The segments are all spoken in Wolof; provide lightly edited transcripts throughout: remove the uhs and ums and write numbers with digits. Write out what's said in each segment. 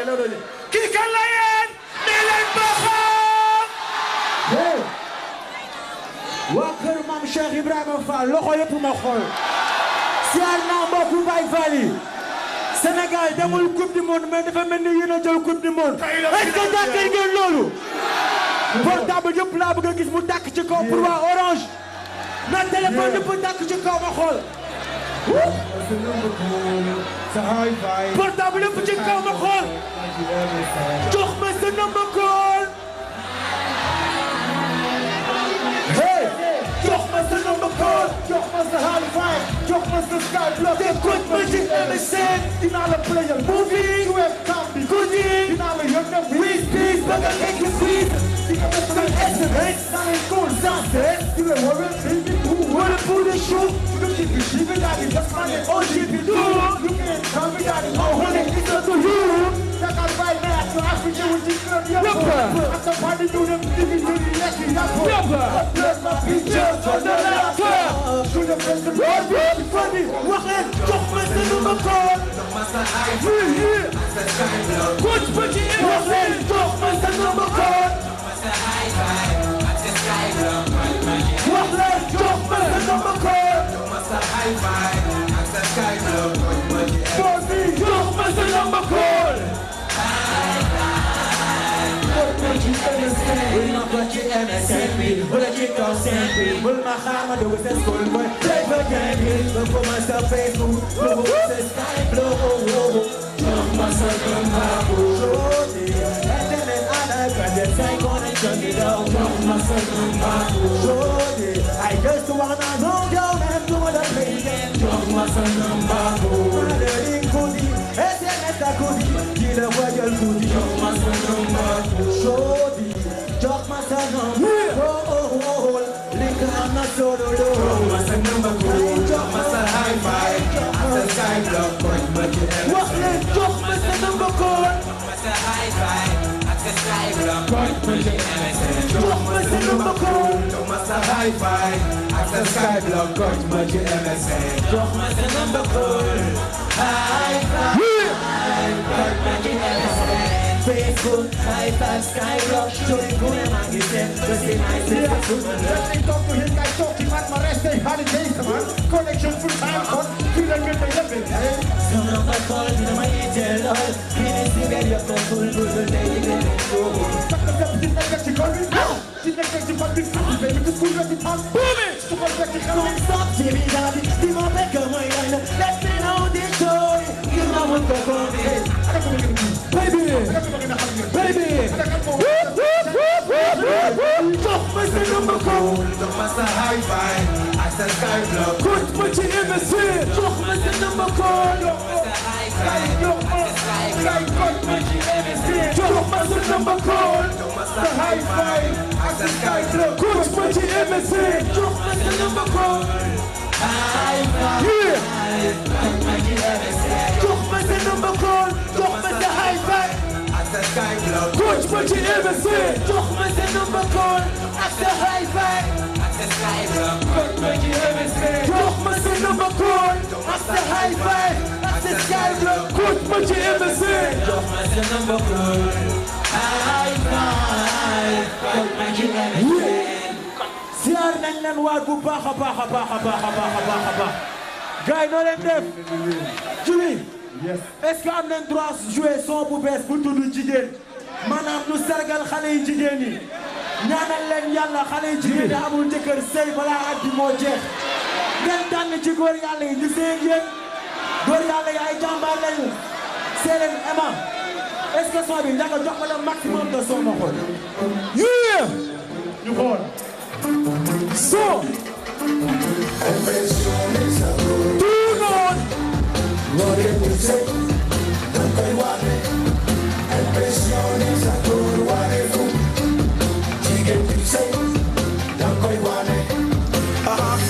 kii kan la yéen ne leen hey waa kër Maam Cheikh Ibrahima Fall loxo yëpp ma xool siyaar naa mbokku Baay Fall yi Sénégal demul coupe du monde mais dafa mel ni yéen a jël coupe du monde est-ce que d'accord ngeen loolu portable yëpp laa bëgg a gis mu tàkk ci kaw pour waa Orange na téléphone yëpp tàkk ci kaw ma xool portable yëpp ci kaw ma xool jox ma sa number call hey jox ma sa number call jox ma sa high five jox ma sa sky block écoute ma ci MSN dinaa la playal movie tu es cambi guddi dinaa la yónnee please please ba nga nekk please dinga def sa SMS naa leen call sans cesse tu es waree baby wala pour les shows tu ci bi ci bi daal di def ma ne oh ci bi du you can't tell me that oh honey it's up to you Dakar by night you have to do what you can at the party do them TV to the yes you have bless my picture for the laughter to the best of all be funny wax leen jox ma sa number call coach ba ci wax leen jox ma sa number call wax leen jox ma sa number call jox ma sa number call Will not put your MSN me, will I kick off send me, will my hammer do with the school boy, play for game, look for myself Facebook, look for myself sky blow, jump myself on my boat, and then I got the tank on and turn it out, jump myself on my boat, I just wanna know down and do the play again, jump myself on my boat, I'm learning goodie, SMS a goodie, kill a royal goodie, jump myself on my boat. Shorty, drop my son on my roll. Link on my solo low. Drop my son number cool. Drop my son high five. After sky block, point but you ever. What let drop my son number cool. Drop my son high five. After sky block, point but you ever. Drop my son number cool. Drop my son high five. After sky block, point but you ever say. Drop my son number cool. High five. Point but you ever say. Facebook, high five, skyblock, showing who am I getting, just in my Facebook. Let me talk to him, guys talking at my rest day, how the days, man. Connection full time, con, feel like we're living, hey. Some of my calls, you know my angel, all. Finish the very up, full, full, day, you get it, go. Fuck the stuff, didn't I get you call me? Didn't I get you call me? Baby, the school ready, man. Boom it! Super get you call me. Stop, Jimmy, daddy, Steve, I'll make a way, let me know this story. You know what the call is. Baby! Baby! Toch met de nummer call. Toch met de high five. Access skyblock. Goed met je MSC. Toch met de nummer call. Toch met de high five. Goed met je MSC. Toch met de nummer call. Toch met de high five. Access skyblock. Goed met je MSC. Toch met de nummer call. High five. Goed met je MSC. Toch met de nummer call. Toch met de high five. Coach, what you ever say? Toch met de number call. After high five. Coach, what you ever say? Toch met de number call. After high five. After skyblock. Coach, what you ever say? Toch met de number call. High five. Coach, what you ever say? Siyaar nañ leen waat bu baax a baax a baax a baax a baax a baax a baax. Gars yi noo leen def. Juli. Yes. Est-ce que am nañ droit jouer son bu bees bu tudd jigéen maanaam lu sargal xale yi jigéen yi ñaanal leen yàlla xale yi jigéen yi amul jëkkër sëy balaa at bi moo jeex ngeen tànn ci góor yàlla yi ñu sëy ak yéen góor yàlla yi ay jàmbaar lañu see leen Emma est-ce que son bi nga jox ma le maximum de son ma xool yeah ñu xool son tout monde what did you say? Don't go wane. Impresiones a todo wane fu. Chicken you say? Don't go wane.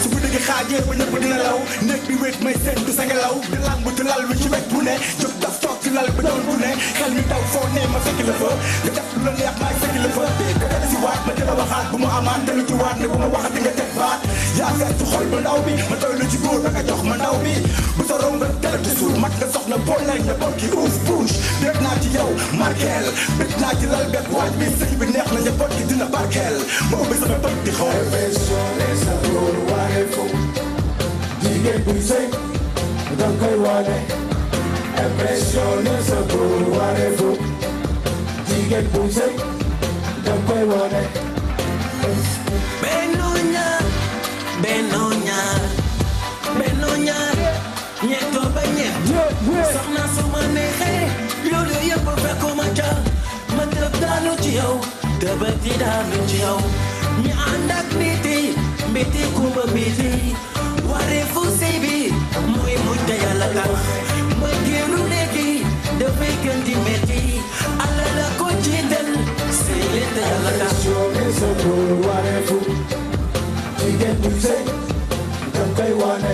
Su bu dëgg xaajee ba ñëpp dina law nekk bi wéet may seen du sa ngelaw di lang bu lal wi ci wet bu ne jóg daf toog ci lal ba doon bu ne xel mi daw foo ne ma fekk la fa nga def lu la neex maay fekk la fa ka def si waat ma dina waxaat bu mu amaat dalu ci waat ne bu ma waxat di nga teg baat yaa seet ci xol ba ndaw bi ma doy lu ci góor ba nga jox ma ndaw bi bu sa romb nga tele ci suuf mat nga soxna boo lay na bokki uuf bouche dégg naa ci yow markel bit naa ci lal bet waaj bi sëy bi neex na njaboot gi dina barkeel ma ubbi sama bët di xool impressionné sa góor waree fu jigéen buy sëy danga koy wane impressionné sa góor waree fu jigéen buy sëy danga koy wane benno ñaar ñetto ba ñett soxna su ma neexee loolu yëpp fekkuma ca ma tëb daanu ci yow tëbati daanu ci yow ñi ànd ak mbiti kumba mbiti waree fu sëy bi muy mujj te yàlla tax ma génnu léegi dafay gën di metti alla la ko jiital sëy leen te yàlla tax jigéen bu sëy danga koy wane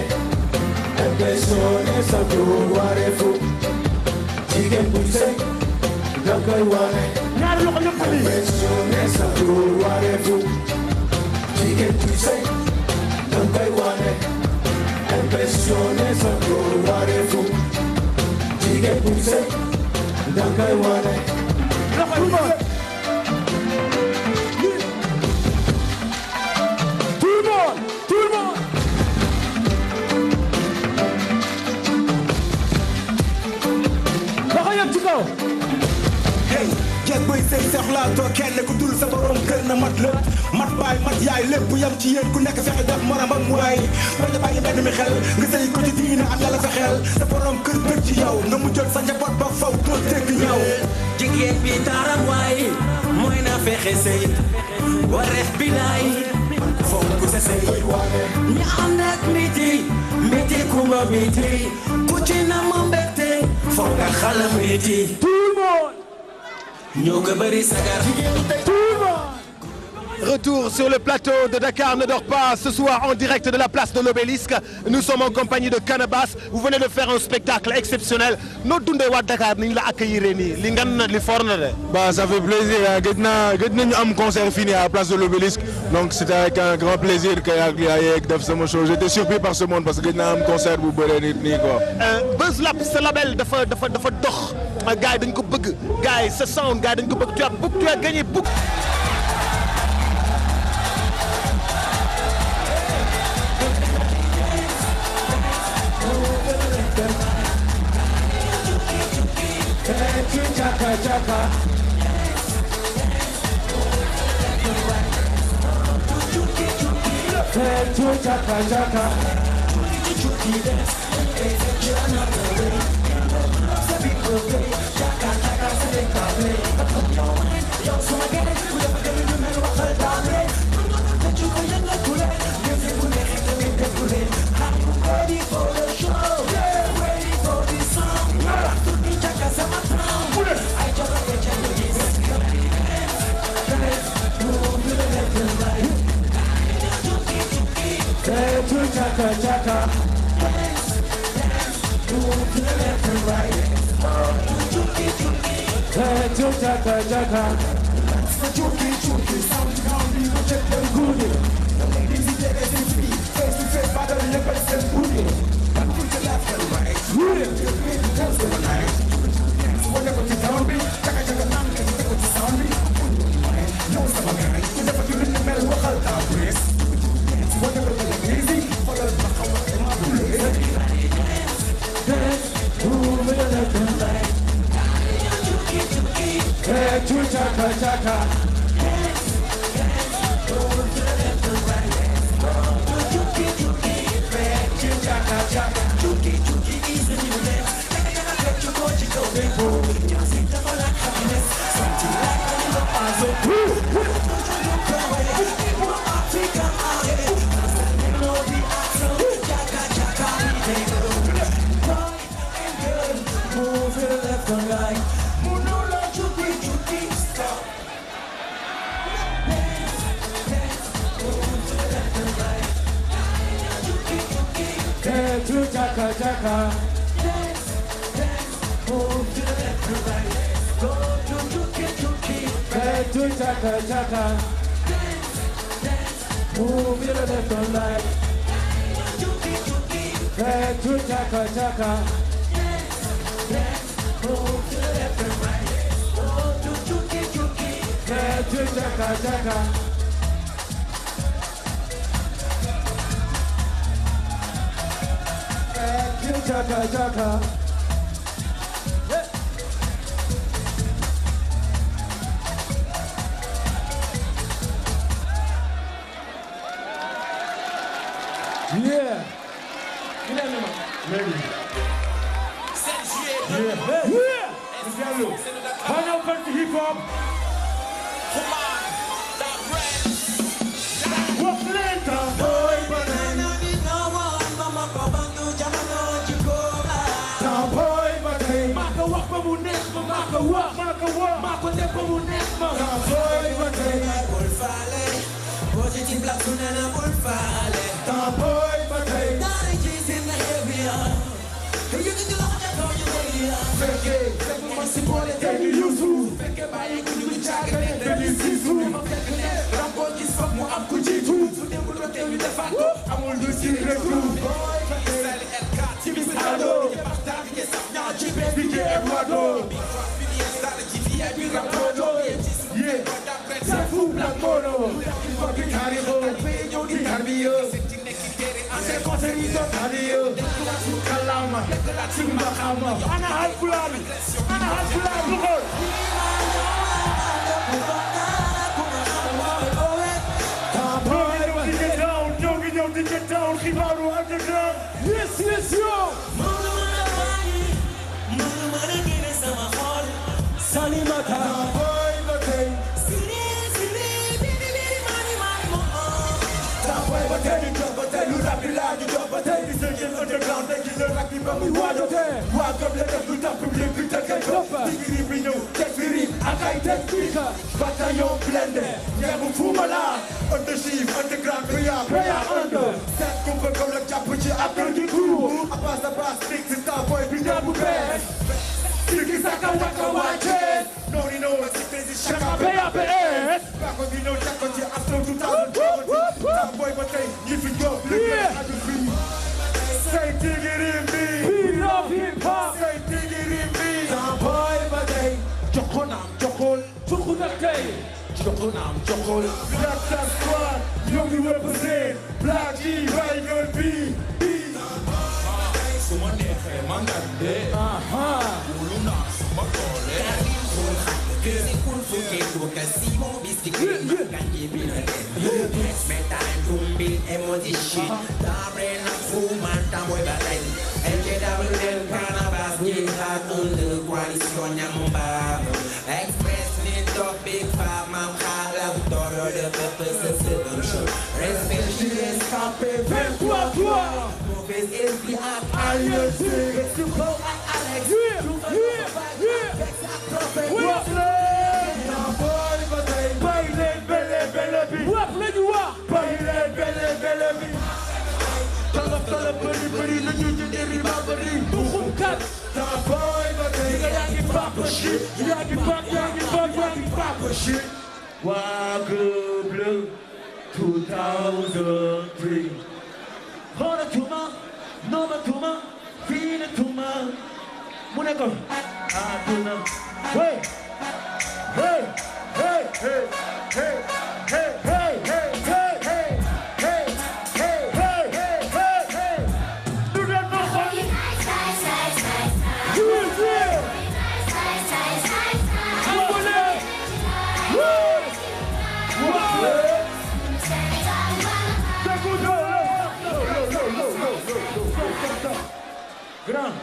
impressionné sa góor waree fu jigéen bu sëy danga koy wane ñaari loxo ñëpp li impressionné sa góor waree fu jigéen bu sëy danga koy wane impressionné sa góor waree fu jigéen bu sëy danga koy wane hey jeeg buy sëy soxlaatoo kenn ku dul sa borom kër na mat lépp mat baay mat yaay lépp yam ci yéen ku nekk fexe def moromam waay bañ a bàyyi mbedd mi xel nga sëy ko ci diina am yàlla fexeel sa borom kër bëgg ci yow nga mu jël sa njaboot ba faw doo dégg ñaw jigéen bi taaram waay mooy na fexe sëy wareef bi laay fonk sa sëy ñi am nag mbiti kumba mbiti ku ci na ma mbette foog nga xala mbiti ñoo ko bëri sagar Retour sur le plateau de Dakar ne dort pas ce soir en direct de la place de l'Obélisque. Nous sommes en compagnie de Canabasse. Vous venez de faire un spectacle exceptionnel. Noo dundee waa Dakar ni ñu la accueillir nii li ngan na li fort na de. Bah ça fait plaisir gëj nañu am concert fini à la place de l'Obélisque donc c'était avec un grand plaisir que yaa yeeg def sama show. J'étais surpris par ce monde parce que gëj naa am concert bu bëree nit nii quoi. Buzz Lab sa label dafa dox gars yi dañ ko bëgg gars yi sa sound gars yi dañ ko bëgg tu as gagné beaucoup. Chaka chaka chaka chaka Chaka chaka move to the left and right chaka chaka chuki chuki sound down we go check them good the ladies they get in free face to face battle in the best and good and to the left and right good dance the night whatever you down be chaka chaka down whatever you sound be no some guy you never give in the middle of all that brace whatever you easy follow the power of my dance move to the left and right chaka chaka chaka chaka chuki chuki easy to dance get you go just think of all that happiness something like a little puzzle Africa know the answer chaka chaka we take boy and girl move to the left and right chaka chaka dance move to the left and right go to chuki chaka chaka dance move to the left and right chuki chaka chaka dance move to the left and right Chaka chaka. Thank you, chaka chaka. Yeah. Ready. Yeah. Final country hip hop. Walk later. Boy, banana. Boy, banana. Maka walk pa munek ma. Maka walk. Maka dep pa munek ma. Boy, banana. Bulfale. Positive black sunana bulfale. Boy, banana. Daddy G's in the area. You can do all that on your way. Feke, feke masipole teni yusu. Feke bayi kudu chaga teni sisu. Rampo kisfak mo am kujitu. Sude bulo teni defato. Amul du sikretu. Boy, sali el kat. Tibi sado. Partage ke sapnya jibe dike Eduardo. Yeah, Safu Black Mono. Fucking Haribo. Di Harbio. Ase konserito Harbio. Kalama. Simba Kama. Ana Halfulani. Ana Halfulani. Get down, Kibaru underground. Yes, yes, yo. Salimata. Boy, Batay. Boy, Batay, you rap the line, you drop Batay. The surgeon underground, they kill the rocky from the water. Walk up, let us do top to live with the ketchup. Digiri Bino, Tekfiri, Akai Tekfika. Bataillon blended. Yabu Fumala. Under sheaf, underground, prayer under. Set Kumpa Kola Chapuchi, after the crew. I pass the bass, sticks and star boy, be double best. Siki Saka Waka Watches. No, Shaka PAPS. Back on the no Chaka after 2012. Top boy, but they, if you go, yeah. Say diggity in me. We love hip hop. Say diggity in me. Top boy, but they, Jokonam, Jokol, Jokonake. Jokonam, Jokol. Black Star Squad, Yogi represent. Black E, Rival B. Waggle Blue 2003. Hora Tuma, Nova Tuma, Fina Tuma, Muneko, Atuna. Hey, hey, hey, hey, hey, hey, hey, hey, hey, hey, hey, hey, hey, hey, hey, hey. Do that no funny. Do it real. Grand,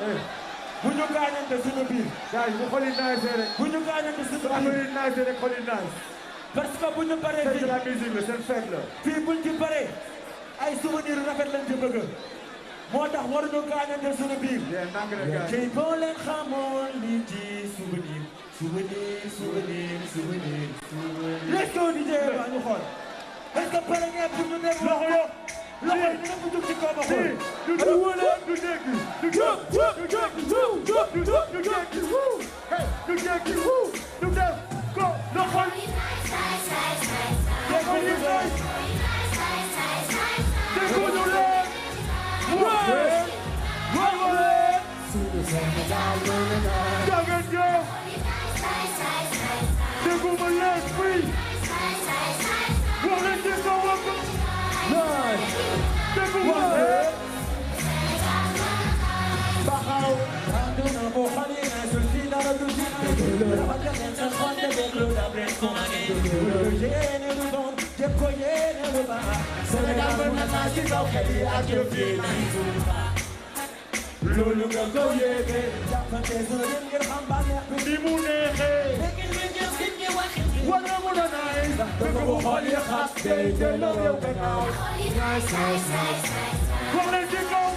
bu ñu gaañante suñu biir. gars yi bu xol yi nice rek. bu ñu gaañante suñu biir. bu xol yi nice rek xol yi nice. parce que bu ñu paree fii. c'est la musique la seen fête la. fii bu ñu ci paree ay souvenirs rafet lañ ci bëgg. moo tax waruñu gaañante suñu biir. tey boo leen xamoon li ci souvenir. let's go DJ ba ñu xool. est-ce que pare ngeen pour ñu nekk loxo yo. loxo yi dina ko jóg ci kaw ma xool. du wala du dégg. du jóg du def ko loxo yi. dégg ñu lay. dégg ñu lay. waaw. Dégg ma leen fii. Loolu nga ko yéege jàppante sa leen ngir xam ba neex bi ni mu neexee wala mu doon ay bëgg bu xool yi xat day delloo yow gannaaw wax leen ci kaw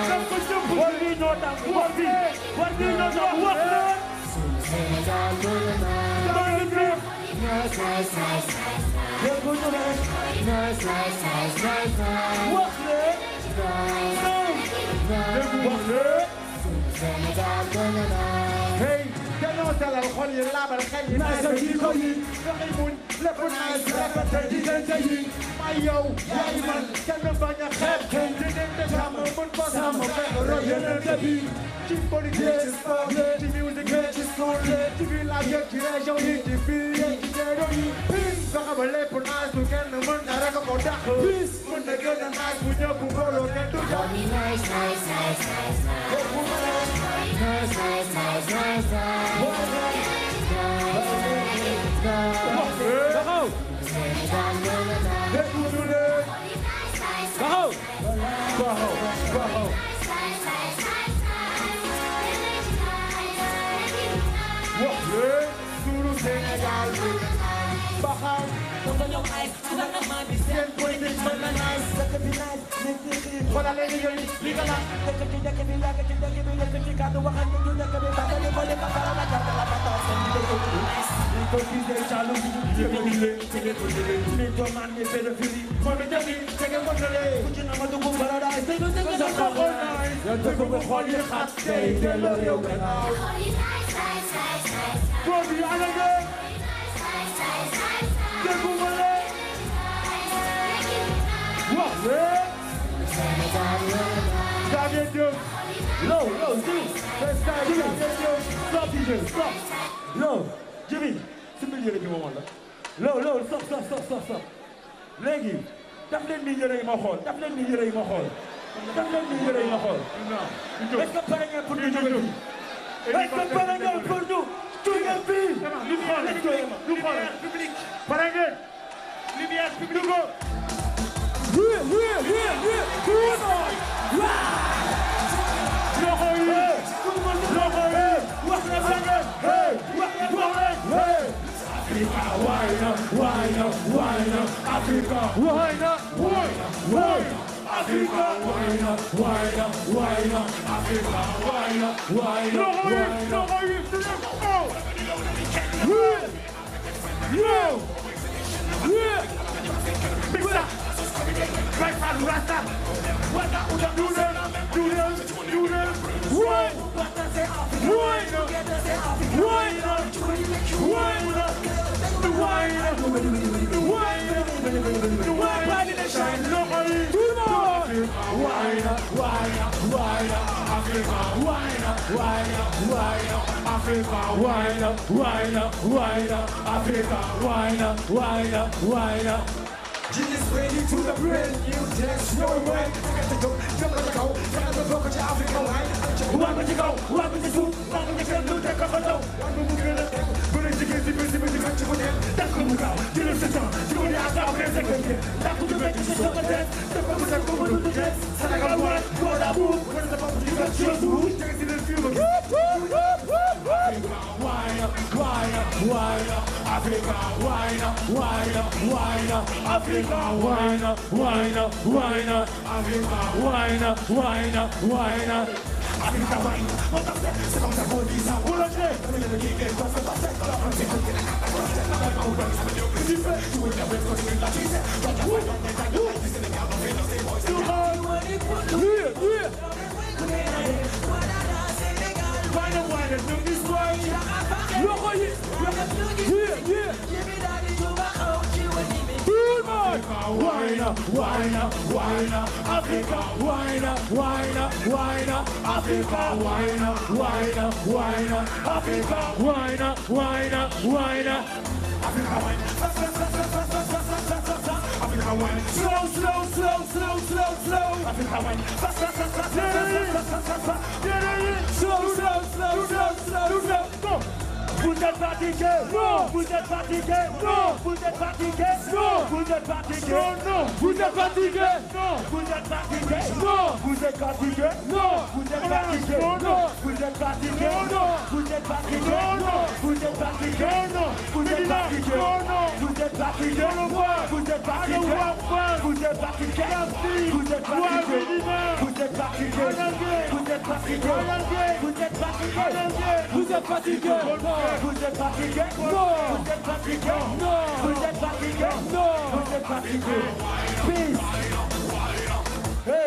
daf ko jëpp war bi ñoo tax war bi ñoo tax wax leen doon def déggu ñu leen wax leen hey dañoo dalal xol yi laabal xel yi naay sa jikko yi doxi muñ lépp naay rafetal diggante yi may yow yaay man kenn bañ a xeeb kenn diggante jàmm mën ko sàmm fekk roy yeneen bi ci politique ci sport ci musique ci school ci village yi ci région yi ci ville yi ci réew yi fexe ba lépp naay su kenn mën na rek ko dàq mën na gën a naay bu ñëpp mbooloo kenn du jàpp No, Jimmy, si milieu bi moom la. Low, stop. Léegi, daf leen ni yére yi ma xool. Est-ce que pare ngeen pour ñu jóge fii? Est-ce que pare ngeen pour ñu jóge fii? Lu xool. Pare ngeen? Lumière publique. Jesus ready to the brand new dance, no way. Go, Africa line. Why would you go? Why would you do? Why would you do that? Come on, Africa wine, c'est comme ça qu'on dit ça. Vous l'avez Africa wine. Slow, slow, slow, slow, slow, slow. Africa wine. Fast, fast, fast, fast, fast, fast, fast, fast. Slow, slow, slow, slow, slow, slow. Go. Vous êtes fatigué, non. Vous êtes fatigué, non. Vous êtes fatigué, non. Vous êtes fatigué, non. Vous êtes fatigué, non. Vous êtes fatigué, non. Vous êtes fatigué, non. Vous êtes fatigué, non. Vous êtes fatigué, non. Vous êtes fatigué, non. Vous êtes fatigué, non. Vous êtes fatigué, non. Vous êtes fatigué, non. Vous êtes fatigué, vous êtes fatigué, vous êtes fatigué, vous êtes fatigué, vous êtes fatigué, vous êtes fatigué, vous êtes fatigué, vous êtes fatigué, vous êtes fatigué, vous êtes fatigué, vous êtes fatigué. Peace.